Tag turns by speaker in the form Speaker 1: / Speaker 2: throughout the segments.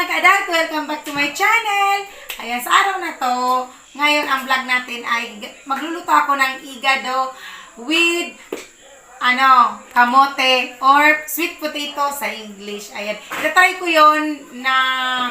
Speaker 1: mga ka-adult! Welcome back to my channel! Ayan, sa araw na to, ngayon ang vlog natin ay magluluto ako ng igado with kamote or sweet potato sa English. Ayan, itatry ko yon na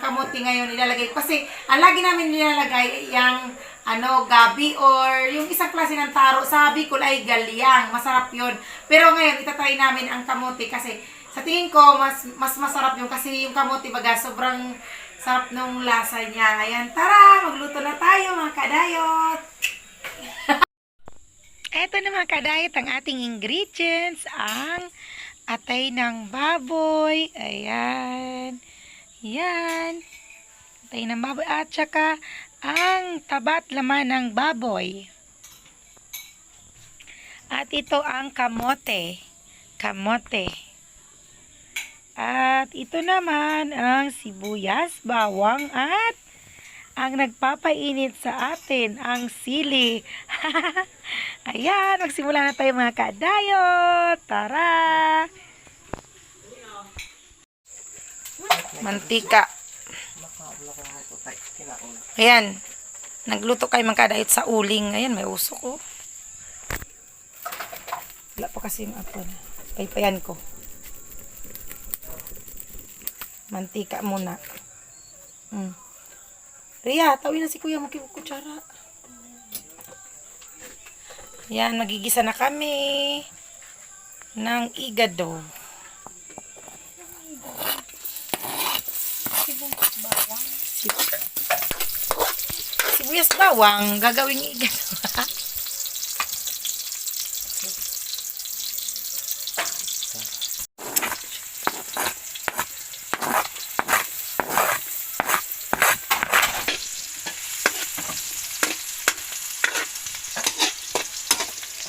Speaker 1: kamote ngayon ilalagay ko. Kasi ang lagi namin nilalagay yung gabi or yung isang klase ng taro. Sa Bicol ay galyang. Masarap yon. Pero ngayon, itatry namin ang kamote kasi sa tingin ko, mas masarap yung kasi yung kamote baga, sobrang sarap nung lasa niya. Ayan, tara, magluto na tayo mga kadayot. Eto na mga kadayot ang ating ingredients. Ang atay ng baboy. Ayan. Yan. Atay ng baboy. At saka ang tabat laman ng baboy. At ito ang kamote. Kamote. At ito naman ang sibuyas, bawang at ang nagpapainit sa atin, ang sili. Ayan, magsimula na tayo mga kadayot. Tara! Mantika. Ayan, nagluto kayo mga kadayot sa uling. Ayan, may usok oh. Wala pa kasi yung apple. Paypayan ko. Mantika muna. Ria, tawin na si kuya mo kutsara. Yan, magigisa na kami ng igado. Sibuyas bawang, gagawing igado.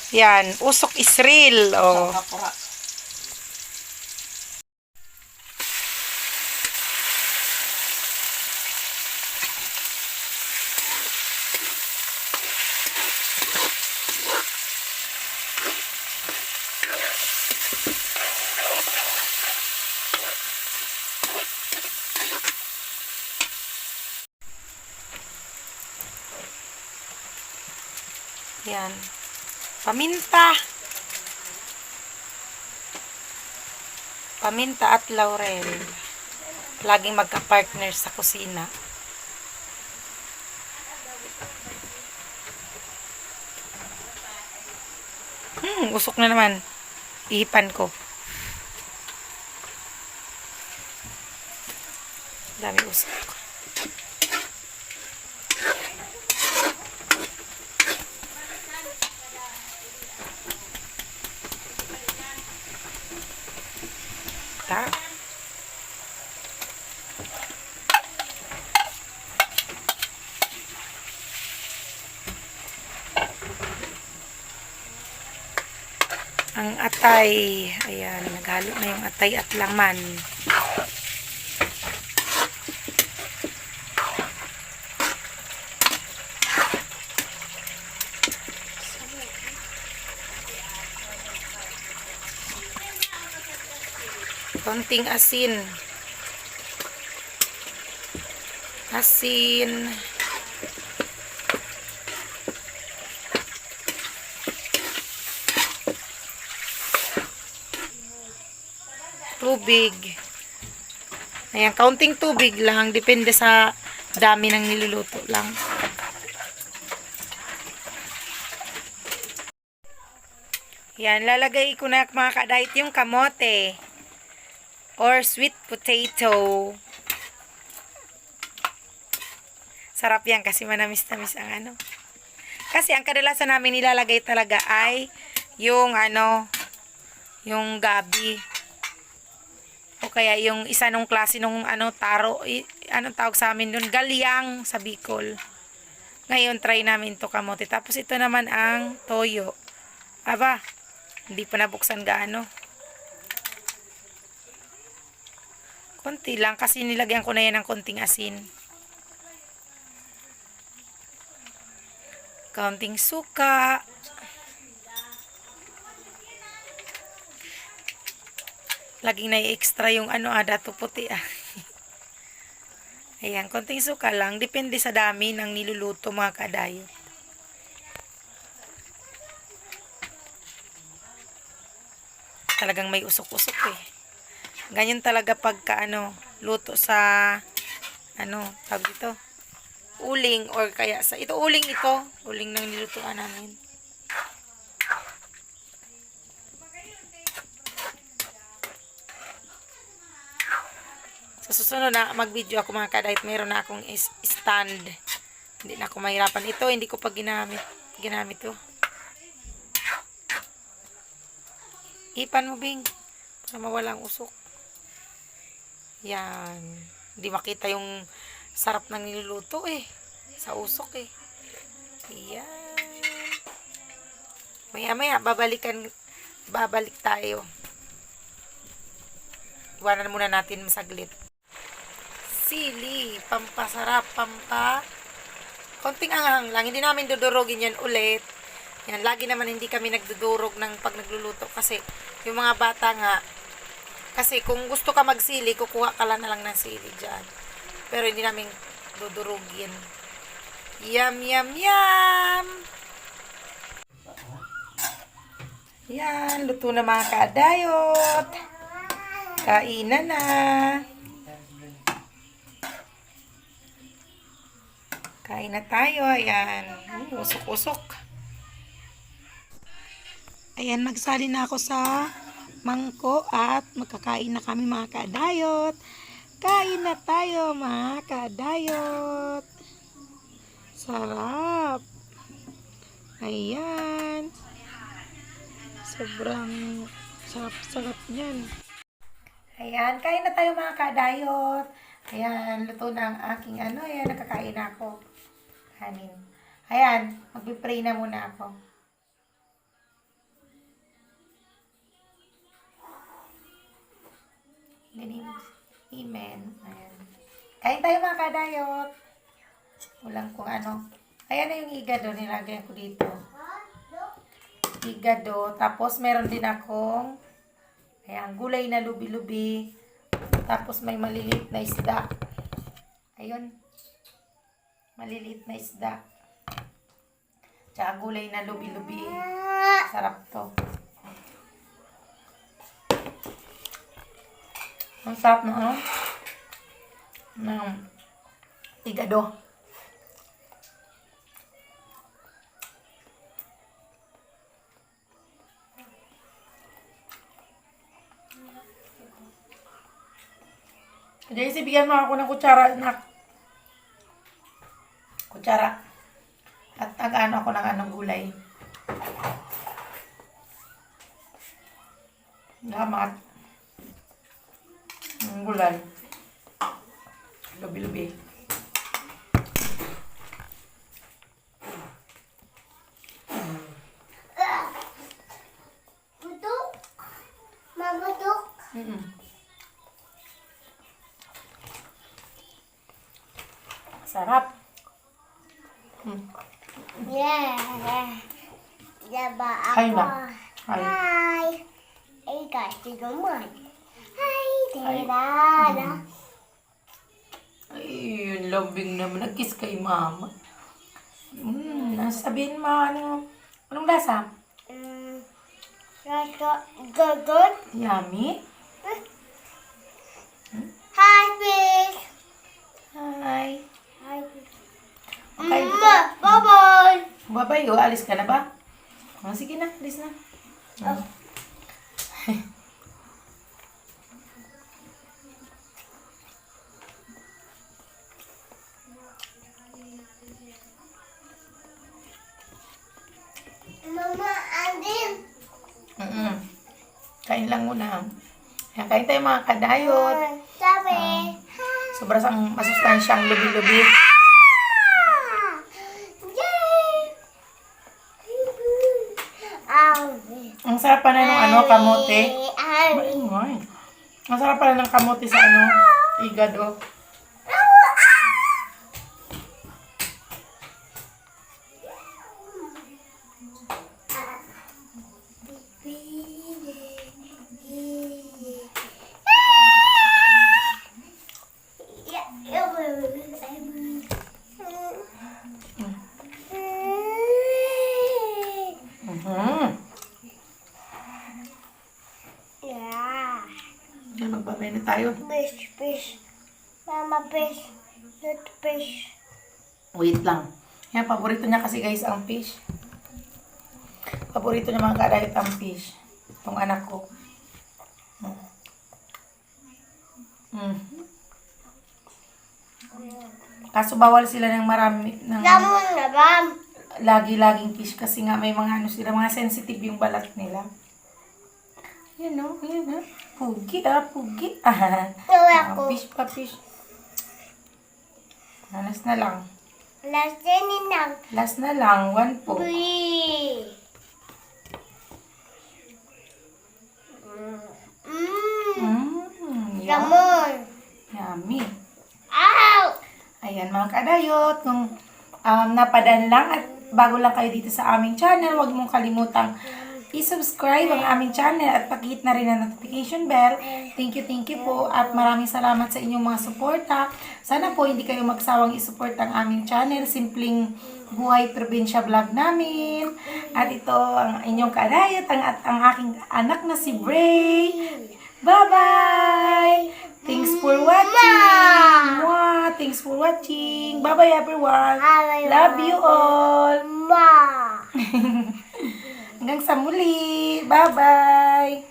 Speaker 1: Yan, usok Israel. Oh. Yan. Paminta. Paminta at laurel. Laging magka-partner sa kusina. Usok na naman. Ihipan ko. Dami usok. Ang atay, ayan, naghalo na yung atay at laman. Konting asin. Asin. Tubig. Ayan, kaunting tubig lang. Depende sa dami ng niluluto lang. Yan, lalagay ko na mga kadayot yung kamote. Or sweet potato. Sarap yan kasi manamis-namis ang Kasi ang kadalasan namin nilalagay talaga ay yung yung gabi. O kaya yung isa nung klase nung taro, anong tawag sa amin dun, galyang sa Bicol. Ngayon try namin to kamote. Tapos ito naman ang toyo. Aba, hindi pa nabuksan gaano. Konti lang kasi nilagyan ko na yan ng konting asin. Kaunting suka. Laging na-extra yung dato puti Ayan, konting suka lang. Depende sa dami ng niluluto mga kadayo. Talagang may usok-usok eh. Ganyan talaga pagka luto sa tawag dito, uling or kaya sa uling ng nilutuan namin. Sa susunod na mag-video ako mga kadayot, meron na akong stand. Hindi na ako mahirapan. Ito, hindi ko pa ginamit to. Ipan mo, Bing, para mawala ang usok. Yan. Hindi makita yung sarap ng niluluto eh. Sa usok eh. Yan. Maya-maya, babalik tayo. Iwanan muna natin masaglit. Sili, pampasarap, konting anghang lang. Hindi namin dudurogin yan ulit. Yan, lagi naman hindi kami nagdudurog ng pag nagluluto kasi yung mga bata nga, kasi kung gusto ka magsili, kukuha ka lang na lang ng sili dyan. Pero hindi namin dudurogin. Yum, yum, yum! Yan, luto na mga kadayot. Kainan na. Kain na tayo. Ayan. Usok-usok. Ayan, nagsali na ako sa mangko at magkakain na kami mga kadayot. Kain na tayo mga kadayot. Sarap. Ayan. Sobrang sarap-sarap niyan. Ayan, kain na tayo mga kadayot. Ayan, luto na ang aking ayan, nakakain na ako. Kanin. Ayan, magpipray na muna ako. Amen. Ayan. Kain tayo mga kadayot. Walang kung Ayan na yung igado, nilagay ko dito. Igado. Tapos meron din akong gulay na lubi-lubi. Tapos may maliliit na isda. Ayun. Maliliit na isda. Tsaka gulay na lubi-lubi. Sarap to. Ang sarap na ng igado. Jaycee, bigyan mo ako ng kutsara, anak. Kutsara. At nag-ano ako ng gulay. Lamat. Ang gulay. Lubi-lubi.
Speaker 2: Budok? Mabudok?
Speaker 1: Sarap.
Speaker 2: Yeah. Diba ako?
Speaker 1: Hi na. Hi.
Speaker 2: Hi. Hey guys, tignan naman. Hi, tignan.
Speaker 1: Ay, yun lambing naman. Nag-kiss kay mama. Sabihin mo, anong lasa?
Speaker 2: Good.
Speaker 1: Yummy?
Speaker 2: Hi, fish.
Speaker 1: Hi.
Speaker 2: Hi, fish.
Speaker 1: Okay.
Speaker 2: Bye-bye.
Speaker 1: Bye-bye. Alis ka na ba? Sige na, alis na.
Speaker 2: Mama, andin.
Speaker 1: Kain lang muna. Ayan, kain tayo mga kadayot.
Speaker 2: Sabi.
Speaker 1: Sobrang masustansyang lubi-lubi. Ang sarap pala ng kamote. Ang sarap pala ng kamote sa igado. tayo.
Speaker 2: Fish, fish. Mama, fish. Not fish.
Speaker 1: Wait lang. Yan, paborito niya kasi guys ang fish. Paborito niya mga kadayat ang fish. Itong anak ko. Kaso bawal sila ng marami, ng
Speaker 2: Lamon na ba?
Speaker 1: lagi-laging fish kasi nga may mga ano sila, mga sensitive yung balat nila. Yan o, yan ha. Pugi pugi.
Speaker 2: Tawa ko.
Speaker 1: Fish pa, fish. Last na lang.
Speaker 2: Last din lang.
Speaker 1: Last na lang, one po.
Speaker 2: Uy.
Speaker 1: Yum.
Speaker 2: Lamon.
Speaker 1: Yummy.
Speaker 2: Ow!
Speaker 1: Ayan mga kadayot, kung napadaan lang at bago lang kayo dito sa aming channel, huwag mong kalimutang i-subscribe ang aming channel at pag-hit na rin ang notification bell. Thank you po at maraming salamat sa inyong mga suporta. Sana po hindi kayo magsawang i-support ang aming channel, Simpleng Buhay Probinsya Vlog namin. At ito ang inyong kadayot, ang aking anak na si Bray. Bye-bye! Thanks for watching! Mwah! Thanks for watching! Bye-bye everyone! Love you all!
Speaker 2: Ma.
Speaker 1: Hanggang sa muli! Bye-bye!